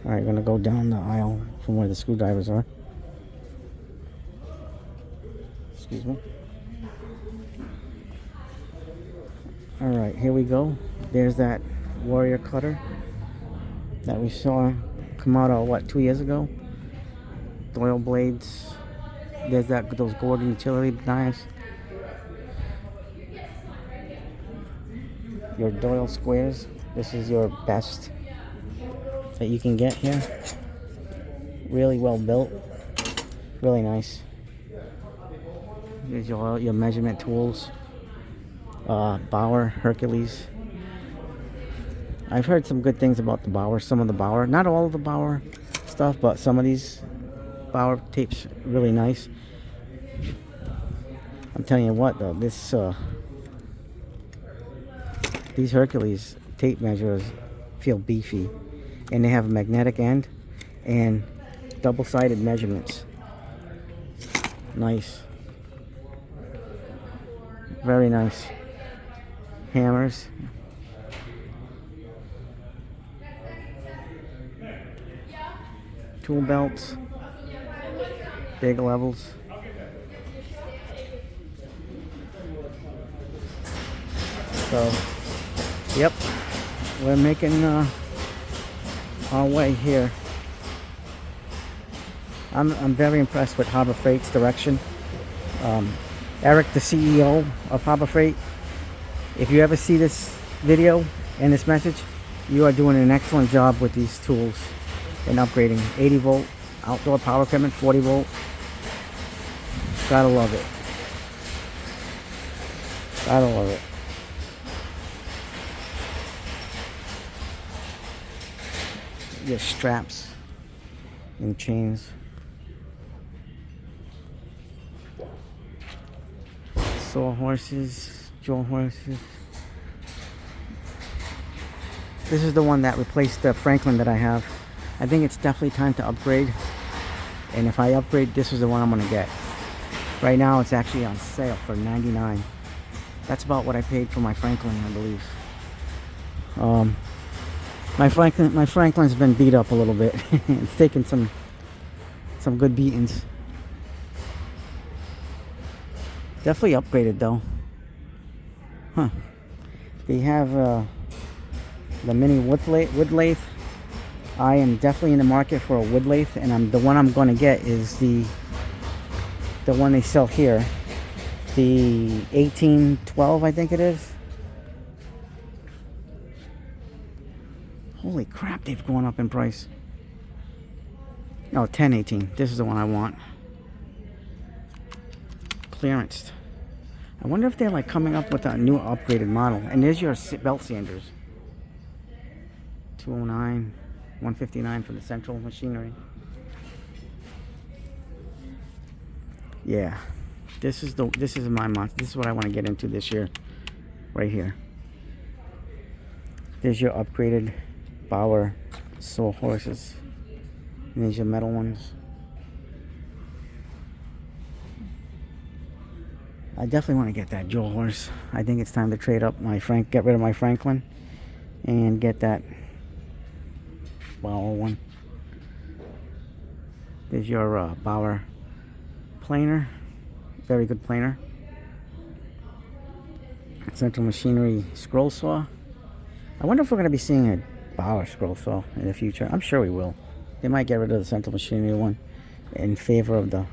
Alright, gonna go down the aisle from where the screwdrivers are. Excuse me. Alright, here we go. There's that Warrior cutter that we saw come out what, 2 years ago? Doyle blades. There's those Gordon utility knives. Your Doyle squares. This is your best that you can get here. Really well built. Really nice. Here's your measurement tools. Bauer, Hercules. I've heard some good things about the Bauer, some of the Bauer. Not all of the Bauer stuff, but some of these Bauer tapes really nice. I'm telling you what though, these Hercules tape measures feel beefy. And they have a magnetic end and double-sided measurements. Nice. Very nice. Hammers. Tool belts. Big levels. So, yep, we're making our way here. I'm very impressed with Harbor Freight's direction. Eric, the CEO of Harbor Freight, if you ever see this video and this message, you are doing an excellent job with these tools and upgrading. 80 volt outdoor power equipment, 40 volt. Gotta love it. Gotta love it. Your straps and chains. Sawhorses, jaw horses. This is the one that replaced the Franklin that I have. I think it's definitely time to upgrade. And if I upgrade, this is the one I'm gonna get. Right now it's actually on sale for $99. That's about what I paid for my Franklin, I believe. My Franklin's been beat up a little bit. It's taken some good beatings. Definitely upgraded though. Huh. They have the mini wood lathe. I am definitely in the market for a wood lathe, and the one I'm going to get is the one they sell here. The 1812, I think it is. Holy crap, they've gone up in price. No, 1018. This is the one I want. Clearanced. I wonder if they're like coming up with a new upgraded model. And there's your belt sanders. 209, 159 for the central machinery. Yeah. This is my month. This is what I want to get into this year. Right here. There's your upgraded Bauer sawhorses. And there's your metal ones. I definitely want to get that jaw horse. I think it's time to trade up get rid of my Franklin and get that Bauer one. There's your Bauer planer. Very good planer. Central machinery scroll saw. I wonder if we're going to be seeing a Bauer scroll saw in the future. I'm sure we will. They might get rid of the central machinery one in favor of the...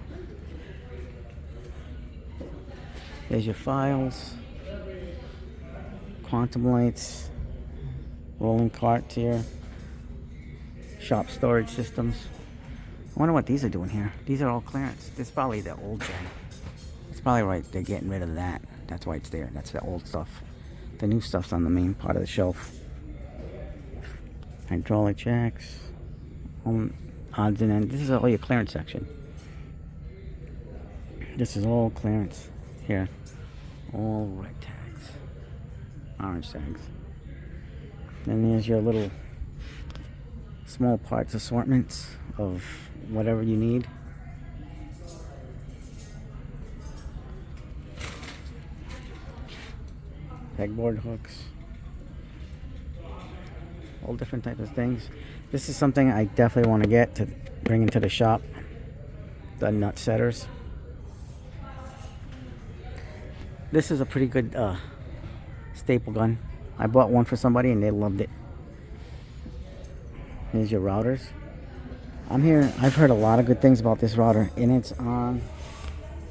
There's your files. Quantum lights. Rolling carts here. Shop storage systems. I wonder what these are doing here. These are all clearance. This is probably the old gen. It's probably right. They're getting rid of that. That's why it's there. That's the old stuff. The new stuff's on the main part of the shelf. Hydraulic jacks. Odds and ends. This is all your clearance section. This is all clearance here. All red tags. Orange tags. Then there's your little small parts assortments of whatever you need. Pegboard hooks. all different types of things. This is something I definitely want to get to bring into the shop. The nut setters. This is a pretty good staple gun. I bought one for somebody and they loved it. Here's your routers. I've heard a lot of good things about this router, and it's on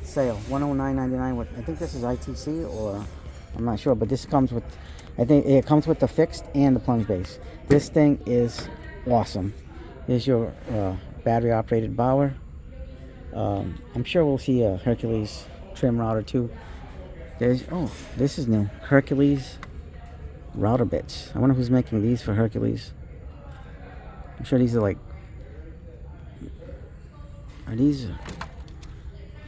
sale, $109.99. I think this is ITC, or I'm not sure, but this comes with, I think it comes with the fixed and the plunge base. This thing is awesome. Here's your battery operated Bauer. I'm sure we'll see a Hercules trim router too. This is new. Hercules router bits. I wonder who's making these for Hercules. I'm sure these are these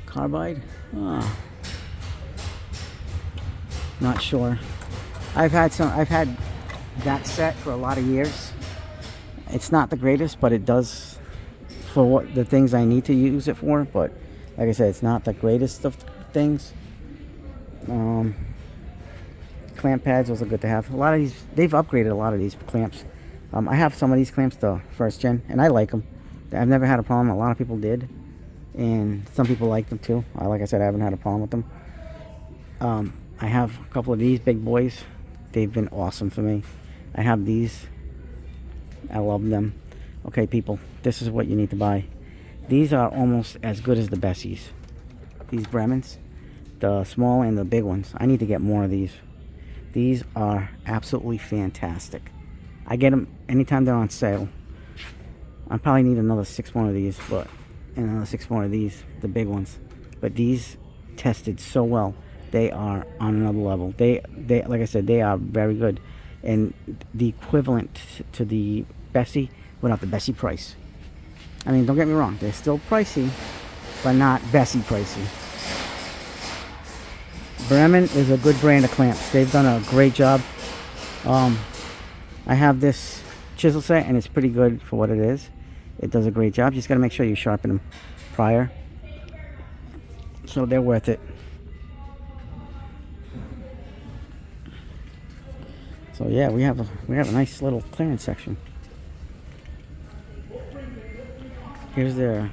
carbide? Oh, not sure. I've had that set for a lot of years. It's not the greatest, but it does for what the things I need to use it for. But like I said, it's not the greatest of things. Clamp pads, those are good to have. A lot of these, they've upgraded a lot of these clamps. I have some of these clamps, the first gen, and I like them. I've never had a problem. A lot of people did, and some people like them too. Like I said, I haven't had a problem with them. I have a couple of these big boys. They've been awesome for me. I have these. I love them. Okay, people, this is what you need to buy. These are almost as good as the Bessies. These Bremens, the small and the big ones. I need to get more of these. These are absolutely fantastic. I get them anytime they're on sale. I probably need another 6 more of these, and another 6 more of these, the big ones. But these tested so well. They are on another level. They like I said, they are very good, and the equivalent to the Bessie, without the Bessie price. I mean, don't get me wrong, they're still pricey, but not Bessie pricey. Bremen is a good brand of clamps. They've done a great job. I have this chisel set, and it's pretty good for what it is. It does a great job. You just got to make sure you sharpen them prior. So they're worth it. So yeah, we have a nice little clearance section. Here's their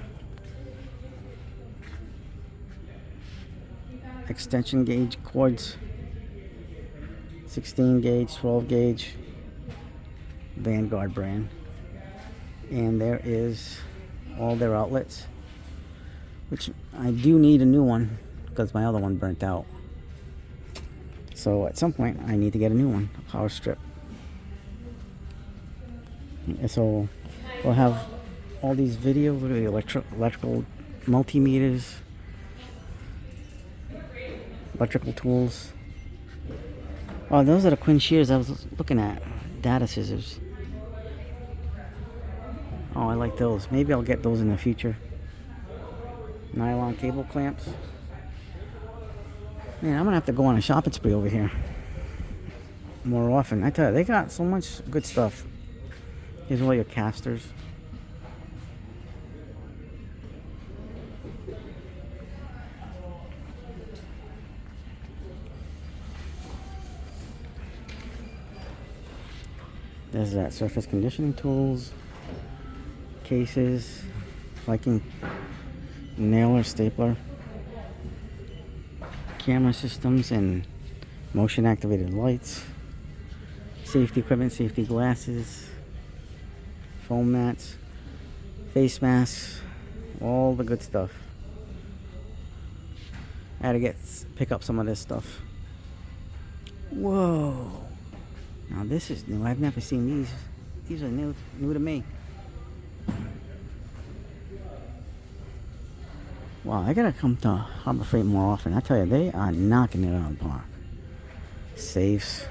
extension gauge cords. 16 gauge, 12 gauge, Vanguard brand. And there is all their outlets, which I do need a new one because my other one burnt out. So at some point I need to get a new one, a power strip. So we'll have all these videos. Look at the electrical multimeters, electrical tools. Oh, those are the Quinn shears I was looking at. Data scissors. Oh, I like those. Maybe I'll get those in the future. Nylon cable clamps. Man, I'm gonna have to go on a shopping spree over here more often. I tell you, they got so much good stuff. Here's all your casters. There's that surface conditioning tools, cases, Viking nailer, stapler, camera systems and motion activated lights, safety equipment, safety glasses, foam mats, face all the good stuff. I had to pick up some of this stuff. Whoa! Now this is new. I've never seen these. These are new to me. Wow, I gotta come to Harbor Freight more often. I tell you, they are knocking it out of the park. Safes.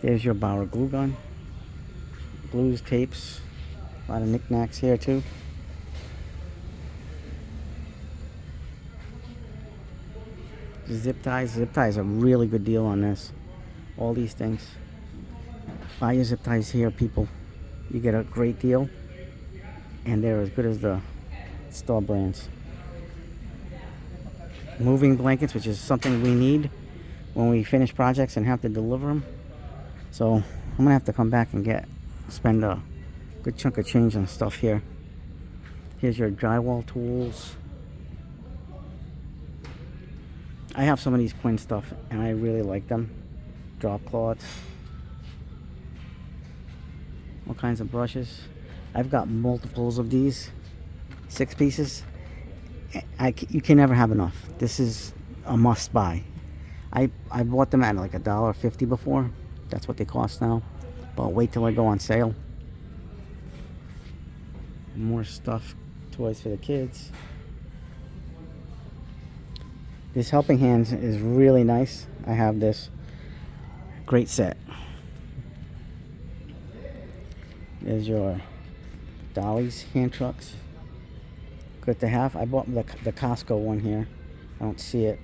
There's your Bauer glue gun. Glues, tapes. A lot of knickknacks here too. Zip ties. Zip ties are a really good deal on this. All these things. Buy your zip ties here, people. You get a great deal. And they're as good as the store brands. Moving blankets, which is something we need when we finish projects and have to deliver them. So I'm gonna have to come back and spend a good chunk of change on stuff here. Here's your drywall tools. I have some of these Quinn stuff and I really like them. Drop cloths. All kinds of brushes. I've got multiples of these. 6 pieces. You can never have enough. This is a must buy. I bought them at like $1.50 before. That's what they cost now. But I'll wait till I go on sale. More stuff. Toys for the kids. This Helping Hands is really nice. I have this. Great set. There's your dollies, hand trucks. Good to have. I bought the Costco one here. I don't see it.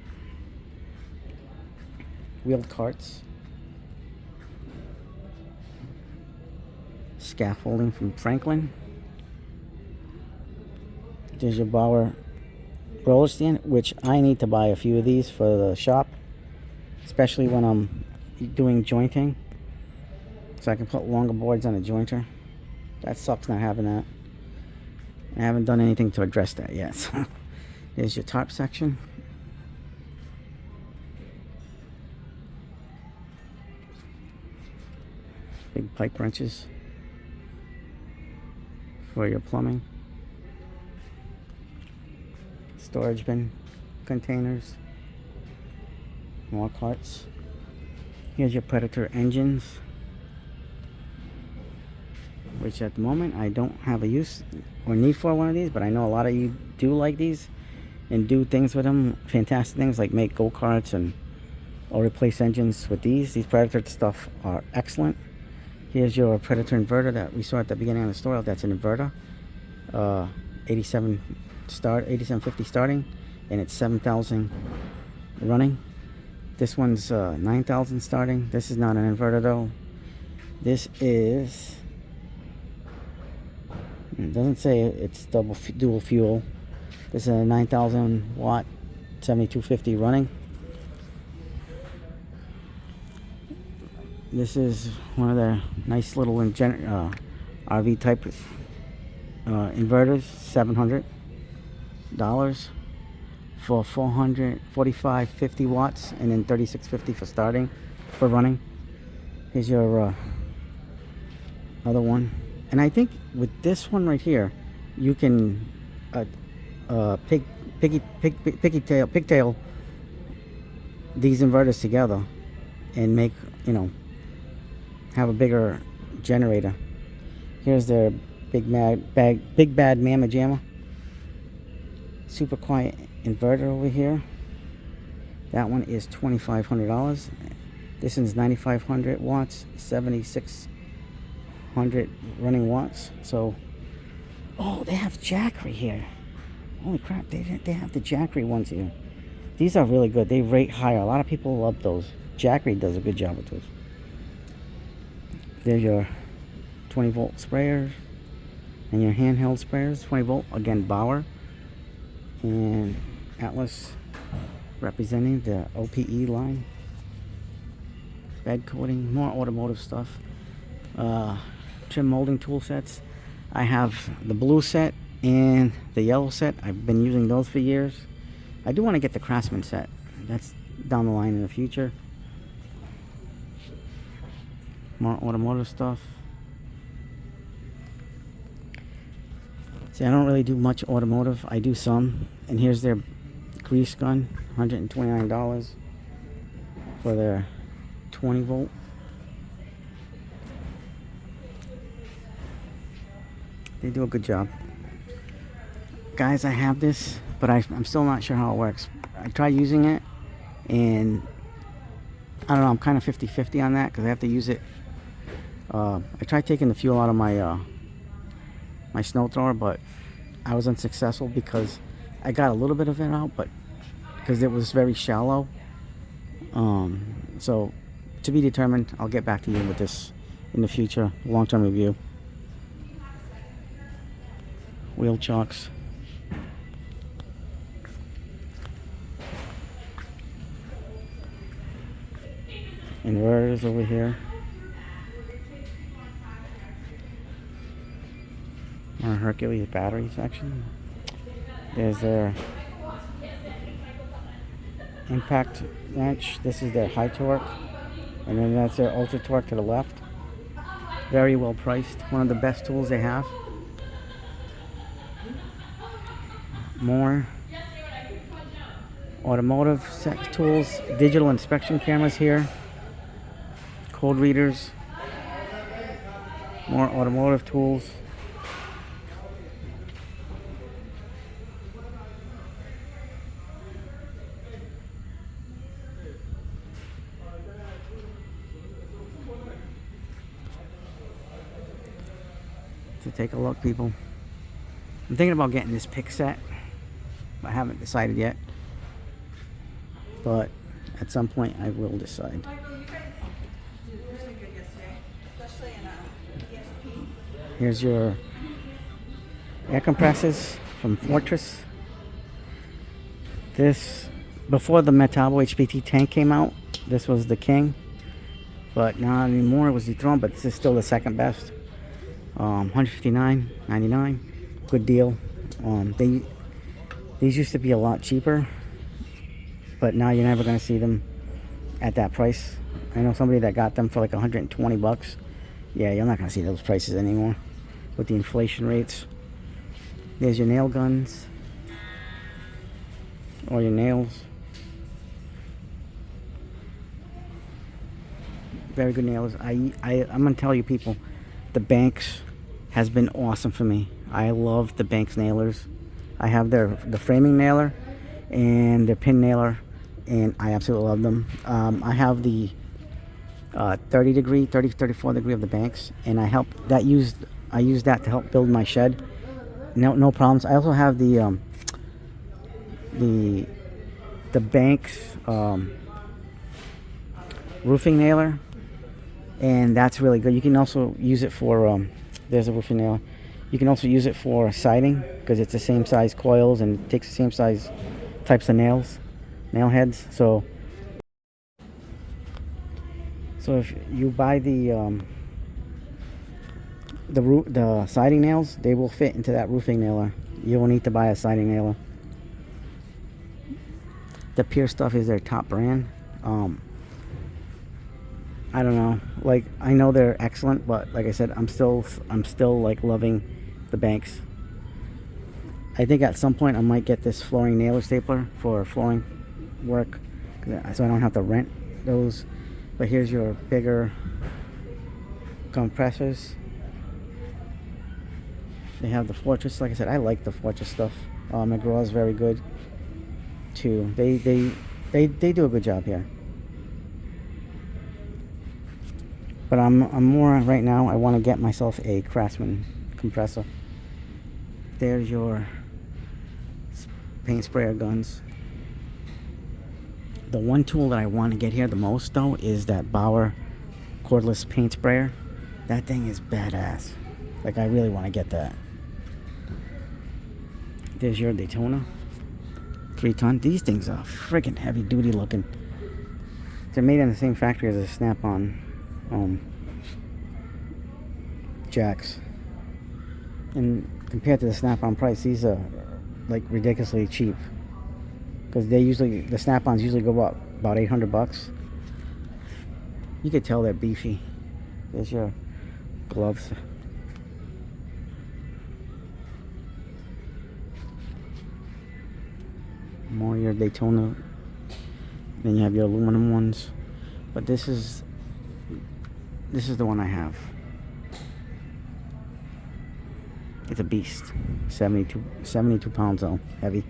Wheeled carts. Scaffolding from Franklin. There's your Bauer roller stand, which I need to buy a few of these for the shop, especially when I'm doing jointing, so I can put longer boards on a jointer. That sucks not having that. I haven't done anything to address that yet. So here's your tarp section. Big pipe wrenches for your plumbing. Storage bin containers. More carts. Here's your Predator engines, which at the moment I don't have a use or need for one of these, but I know a lot of you do like these and do things with them. Fantastic things like make go-karts or replace engines with these. These Predator stuff are excellent. Here's your Predator inverter that we saw at the beginning of the store. That's an inverter. 8750 starting, and it's 7,000 running. This one's 9,000 starting. This is not an inverter though. This is, it doesn't say it's dual fuel. This is a 9,000 watt 7250 running. This is one of the nice little RV type inverters. $700 for 450 watts, and then 3650 for starting, for running. Here's your other one, and I think with this one right here, you can pigtail these inverters together and make, have a bigger generator. Here's their big bad mamma jamma. Super quiet inverter over here. That one is $2,500. This one's 9,500 watts, 7,600 running watts. So, oh, they have Jackery here. Holy crap, they have the Jackery ones here. These are really good. They rate higher. A lot of people love those. Jackery does a good job with those. There's your 20 volt sprayers and your handheld sprayers. 20 volt, again, Bauer. And Atlas representing the OPE line. Bed coating, more automotive stuff. Trim molding tool sets. I have the blue set and the yellow set. I've been using those for years. I do want to get the Craftsman set. That's down the line in the future. More automotive stuff. See, I don't really do much automotive. I do some. And here's their grease gun, $129 for their 20 volt. They do a good job. Guys, I have this, but I'm still not sure how it works. I tried using it, and I don't know, I'm kind of 50-50 on that, because I have to use it. I tried taking the fuel out of my my snow thrower, but I was unsuccessful because I got a little bit of it out, but because it was very shallow. So to be determined. I'll get back to you with this in the future, long-term review. Wheel chocks. Inverters over here. More Hercules battery section. There's their impact wrench. This is their high torque. And then that's their ultra torque to the left. Very well priced. One of the best tools they have. More automotive set tools. Digital inspection cameras here. Code readers. More automotive tools. So take a look, people. I'm thinking about getting this pick set. I haven't decided yet. But at some point I will decide. Here's your air compressors from Fortress. This, before the Metabo HPT tank came out, this was the king. But not anymore, it was dethroned, but this is still the second best. $159.99, good deal. These used to be a lot cheaper, but now you're never gonna see them at that price. I know somebody that got them for like 120 bucks. Yeah, you're not gonna see those prices anymore with the inflation rates. There's your nail guns, or your nails. Very good nails. I'm gonna tell you, people, the Banks has been awesome for me. I love the Banks nailers. I have the framing nailer and their pin nailer, and I absolutely love them. I have the 34 degree of the Banks, and I use that to help build my shed. No problems. I also have the Banks roofing nailer, and that's really good. You can also use it for there's a roofing nailer. You can also use it for siding because it's the same size coils and it takes the same size types of nail heads. So if you buy the siding nails, they will fit into that roofing nailer. You won't need to buy a siding nailer. The Pure stuff is their top brand. I don't know. Like, I know they're excellent, but like I said, I'm still like loving the Banks. I think at some point I might get this flooring nailer stapler for flooring work, so I don't have to rent those. But here's your bigger compressors. They have the Fortress. Like I said, I like the Fortress stuff. McGraw is very good too. They do a good job here. But I'm more right now. I want to get myself a Craftsman compressor. There's your paint sprayer guns. The one tool that I want to get here the most, though, is that Bauer cordless paint sprayer. That thing is badass. Like, I really want to get that. There's your Daytona 3-ton. These things are freaking heavy duty looking. They're made in the same factory as a Snap-on jacks, and compared to the Snap-on price, these are like ridiculously cheap, because the Snap-ons usually go up about 800 bucks. You could tell they're beefy. There's your gloves. More your Daytona. Then you have your aluminum ones, but this is the one I have. It's a beast. 72 pounds though, heavy.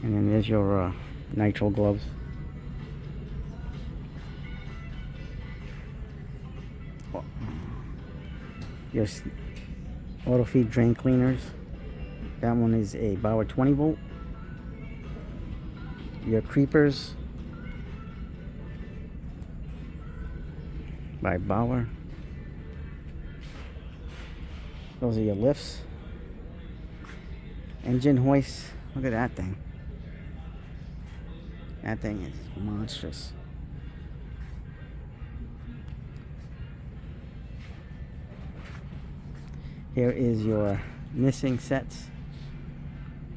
And then there's your nitro gloves. Your auto feed drain cleaners. That one is a Bauer 20 volt. Your creepers by Bauer. Those are your lifts. Engine hoists. Look at that thing. That thing is monstrous. Here is your missing sets.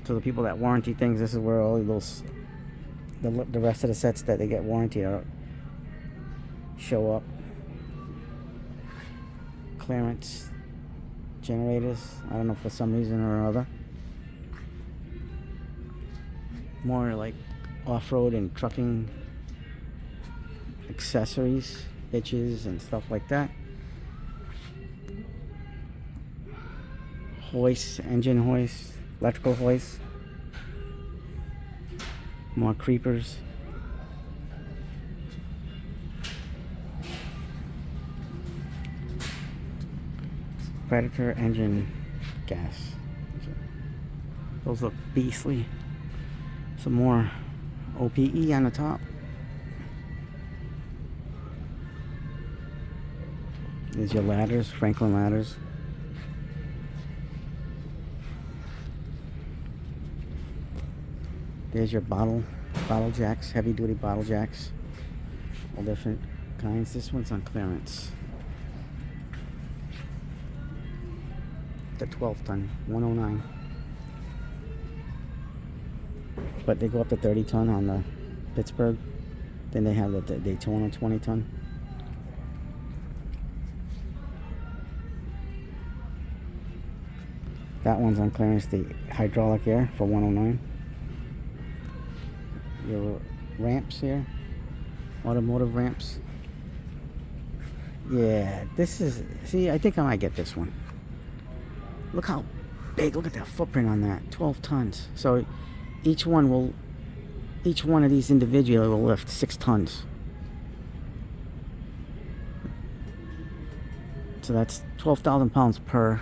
So the people that warranty things, this is where all those the rest of the sets that they get warranty are show up. Clearance generators, I don't know, for some reason or another. More like off-road and trucking accessories, hitches and stuff like that. Hoists, engine hoists, electrical hoists. More creepers. Predator engine gas. Those look beastly. Some more OPE on the top. There's your ladders, Franklin ladders. There's your bottle jacks, heavy duty bottle jacks. All different kinds. This one's on clearance. The 12 ton, 109. But they go up to 30 ton on the Pittsburgh. Then they have the Daytona 20 ton. That one's on clearance, the hydraulic air for 109. Your ramps here, automotive ramps. Yeah, this is, see, I think I might get this one. Look how big, look at that footprint on that, 12 tons. So each one of these individually will lift 6 tons. So that's 12,000 pounds per.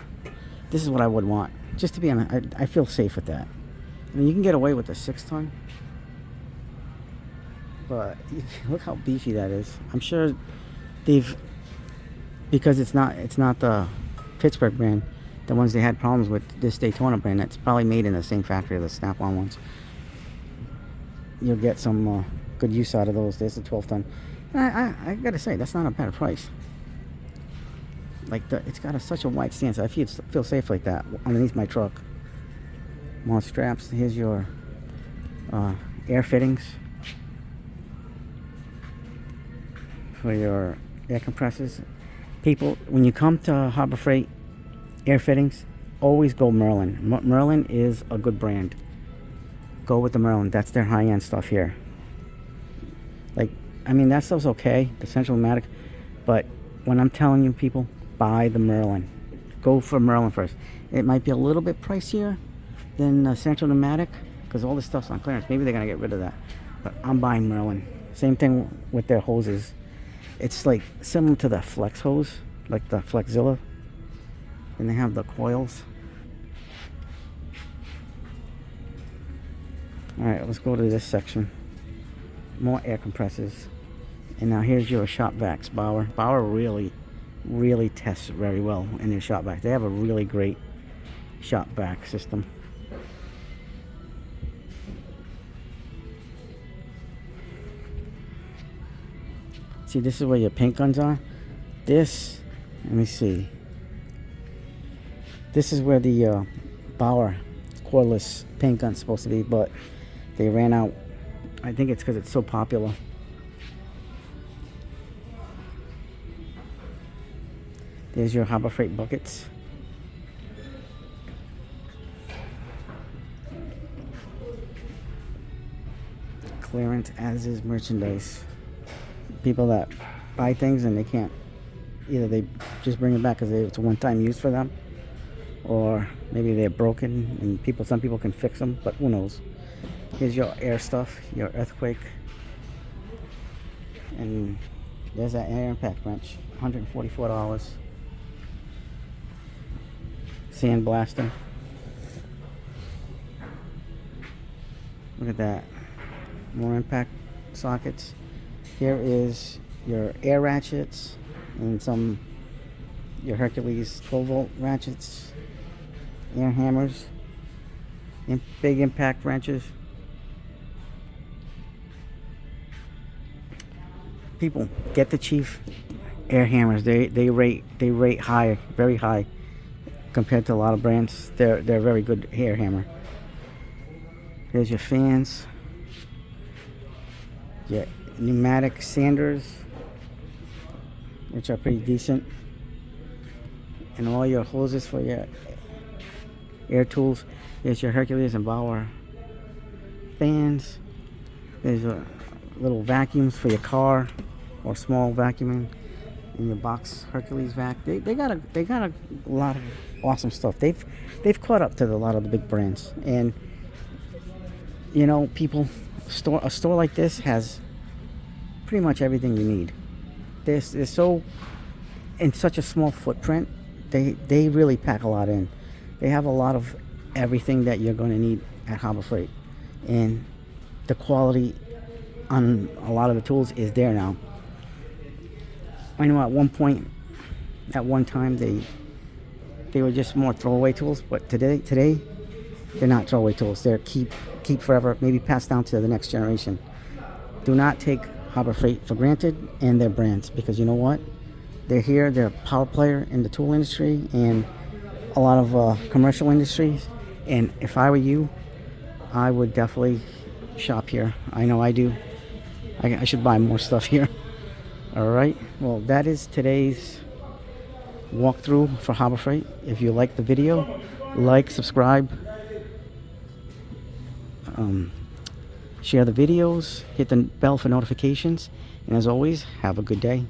This is what I would want, just to be on. I feel safe with that. I mean, you can get away with a 6 ton, but look how beefy that is. I'm sure they've, because it's not the Pittsburgh brand. The ones they had problems with, this Daytona brand, that's probably made in the same factory as the Snap-on ones. You'll get some good use out of those. There's the 12 ton. And I gotta say, that's not a bad price. Like, it's got such a wide stance. I feel safe like that underneath my truck. More straps. Here's your air fittings for your air compressors. People, when you come to Harbor Freight air fittings, always go Merlin. Merlin is a good brand. Go with the Merlin. That's their high-end stuff here. Like, I mean, that stuff's okay, the Central Pneumatic, but when I'm telling you, people, buy the Merlin. Go for Merlin first. It might be a little bit pricier than Central Pneumatic because all this stuff's on clearance. Maybe they're gonna get rid of that, but I'm buying Merlin. Same thing with their hoses. It's like similar to the Flex hose, like the Flexzilla. And they have the coils. Alright, let's go to this section. More air compressors. And now here's your shop vacs. Bauer really tests very well in their shop vac. They have a really great shop vac system. See, this is where your paint guns are. This, let me see. This is where the Bauer cordless paint gun's supposed to be, but they ran out. I think it's because it's so popular. There's your Harbor Freight buckets. Clearance as is merchandise. People that buy things and they can't, either they just bring it back because it's a one-time use for them, or maybe they're broken and some people can fix them, but who knows. Here's your air stuff, your earthquake, and there's that air impact wrench, $144. Sand blaster. Look at that. More impact sockets. Here is your air ratchets and your Hercules 12 volt ratchets, air hammers, big impact wrenches. People, get the Chief air hammers. They rate high, very high. compared to a lot of brands. They're a very good hair hammer. There's your fans, your pneumatic sanders, which are pretty decent, and all your hoses for your air tools. There's your Hercules and Bauer fans. There's your little vacuums for your car or small vacuuming, and your box Hercules vac. They got a lot of awesome stuff. They've caught up to a lot of the big brands, and you know, people, a store like this has pretty much everything you need. They're so in such a small footprint. They really pack a lot in. They have a lot of everything that you're going to need at Harbor Freight, and the quality on a lot of the tools is there now. I know at one time they were just more throwaway tools, but today they're not throwaway tools. They're keep forever, maybe passed down to the next generation. Do not take Harbor Freight for granted and their brands, because you know what? They're here. They're a power player in the tool industry and a lot of commercial industries. And if I were you, I would definitely shop here. I know I do. I should buy more stuff here. All right. Well, that is today's walkthrough for Harbor Freight. If you like the video, like, subscribe, share the videos, hit the bell for notifications, and as always, have a good day.